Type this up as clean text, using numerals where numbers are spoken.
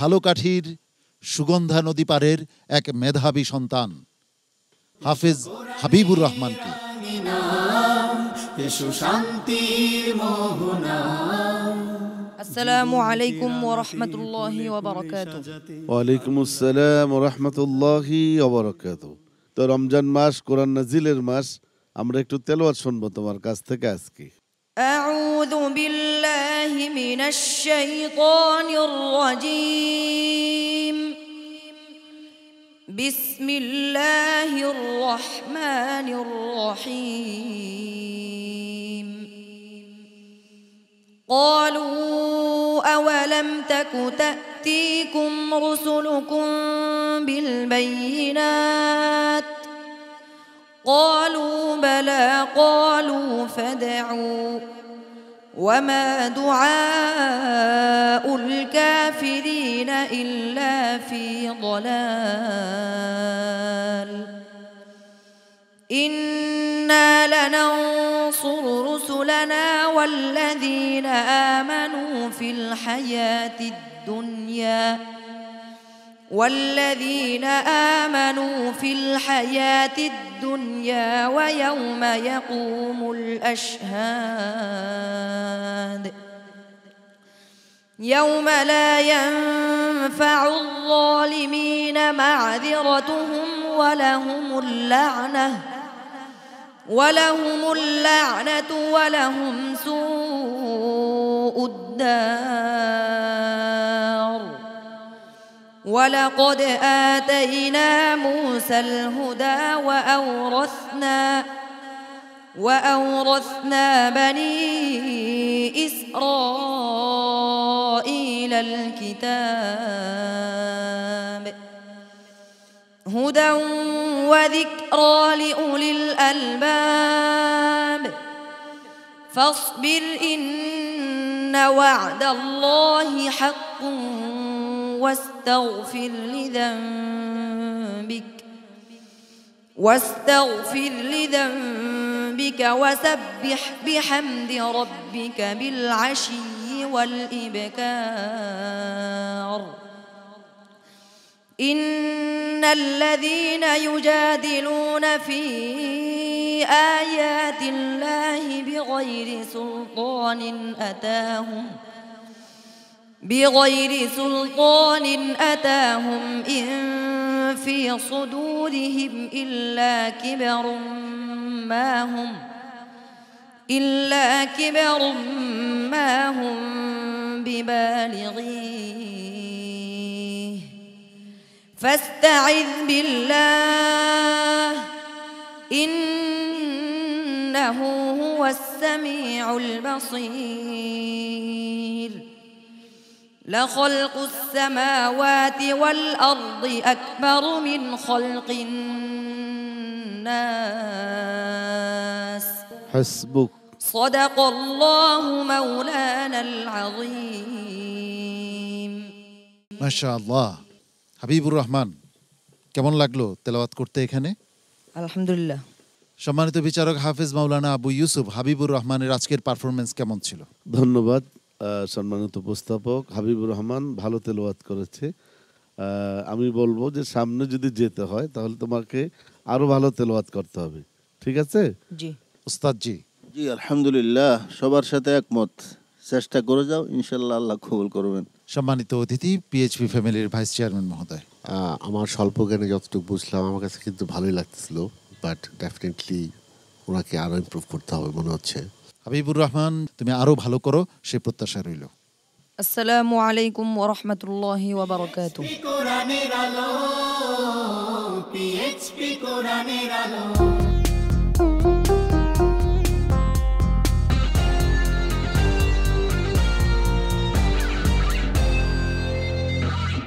ঝালকাঠির সুগন্ধা নদী পারের এক মেধাবী সন্তান হাফেজ হাবিবুর রহমানকে। আসসালামু আলাইকুম ওয়া রাহমাতুল্লাহি ওয়া বারাকাতুহু। ওয়া আলাইকুম আসসালাম ওয়া রাহমাতুল্লাহি ওয়া বারাকাতুহু। তো রমজান মাস, কোরআন নাজিলের মাস, আমরা একটু তেলাওয়াত শুনবো তোমার কাছ থেকে আজকে। আউযু বিল্লাহি মিনাশ শাইতানির রাজীম। বিসমিল্লাহির রহমানির রহিম। قالوا أولم تك تأتيكم رسلكم بالبينات قالوا بلى قالوا فادعوا وما دعاء الكافرين إلا في ضلال إنا لننصر رسلنا والذين آمنوا في الحياة الدنيا ويوم يقوم الأشهاد يوم لا ينفع الظالمين معذرتهم ولهم اللعنة ولهم سوء الدار ولقد آتينا موسى الهدى وأورثنا بني إسرائيل الكتاب هدى وذكرى لأولي الألباب فاصبر إن وعد الله حق واستغفر لذنبك وسبح بحمد ربك بالعشي والإبكار إن الذين يجادلون في آيات الله بغير سلطان أتاهم إن في صدورهم إلا كبر ما هم ببالغيه فاستعذ بالله إنه هو السميع البصير لخلق السماوات والأرض أكبر من خلق الناس حسبك صدق الله مولانا العظيم মাশাআল্লাহ। হাবিবুর রহমান, কেমন লাগলো তেলাওয়াত করতে এখানে? আলহামদুলিল্লাহ। সম্মানিত বিচারক হাফেজ মাওলানা আবু ইউসুফ, হাবিবুর রহমানের আজকের পারফরমেন্স কেমন ছিল? ধন্যবাদ। সম্মানিত উপস্থাপক হাবিবুর রহমান ভালো তেলাওয়াত করেছে। আমি বলবো যে সামনে যদি যেতে হয় তাহলে তোমাকে আরো ভালো তেলাওয়াত করতে হবে, ঠিক আছে? জি উস্তাদ জি। জি আলহামদুলিল্লাহ, সবার সাথে একমত। চেষ্টা করে যাও, ইনশাল্লাহ আল্লাহ কবুল করবেন। সম্মানিত অতিথি পিএইচপি ফ্যামিলির ভাইস চেয়ারম্যান মহোদয়, আমার স্বল্প জ্ঞানে যতটুকু বুঝলাম আমার কাছে কিন্তু ভালোই লাগতেছিল, বাট ডেফিনেটলি ওনাকে আরো ইমপ্রুভ করতে হবে মনে হচ্ছে। হাবিবুর রহমান, তুমি আরো ভালো করো সেই প্রত্যাশা রইল। আসসালামু আলাইকুম ওয়া রাহমাতুল্লাহি ওয়া বারাকাতুহু। কোরআনের আলো, পিএইচপি কোরআনের আলো।